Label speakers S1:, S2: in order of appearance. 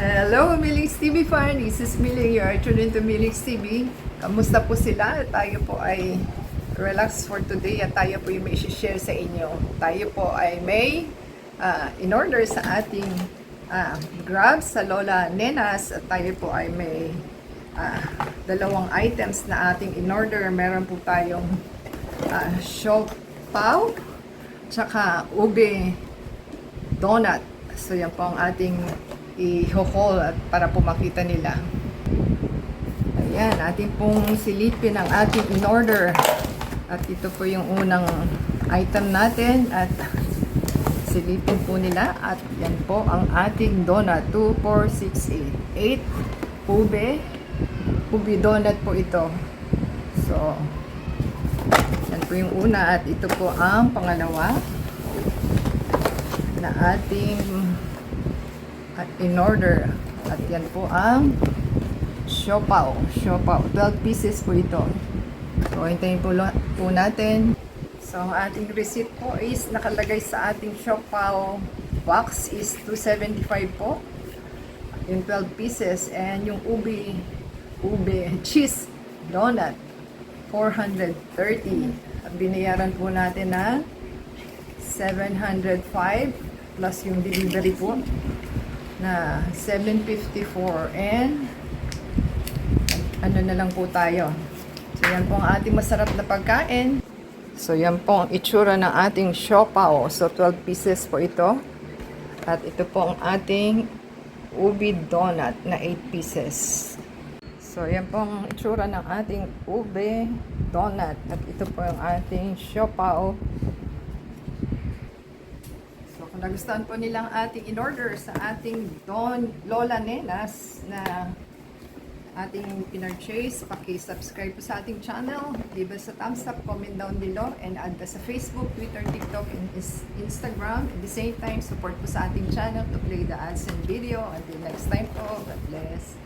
S1: Hello, Millings TV fan. This is Milling. You are tuned into Millings TV. Kamusta po sila? Tayo po ay relax for today at tayo po yung may share sa inyo. Tayo po ay may in-order sa ating Grab sa Lola Nenas at tayo po ay may dalawang items na ating in-order. Meron po tayong siopaw tsaka ube donut. So yan po ang ating i-haul at para po makita nila. Ayan, ating pong silipin ang ating in-order. At ito po yung unang item natin at silipin po nila. At yan po ang ating donut. 2, 4, 6, 8. 8 ube donut po ito. So, yan po yung una at ito po ang pangalawa na ating in order. At yan po ang siopaw. 12 pieces po ito. So, hintayin po natin. So, ang ating receipt po is nakalagay sa ating siopaw box is 275 po. Yung 12 pieces. And yung ube cheese donut 430. At binayaran po natin na 705 plus yung delivery po na 754 and ano na lang po tayo. So yan po ang ating masarap na pagkain. So yan po ang itsura ng ating siopaw. So 12 pieces po ito. At ito po ang ating ube donut na 8 pieces. So yan po ang itsura ng ating ube donut. At ito po ang ating siopaw. Kung nagustuhan po nilang ating in-order sa ating Lola Nenas na ating pinurchase, paki-subscribe po sa ating channel, give us a thumbs up, comment down below, and add ka sa Facebook, Twitter, TikTok, and Instagram. At the same time, support po sa ating channel to play the ads and video. Until next time po, God bless.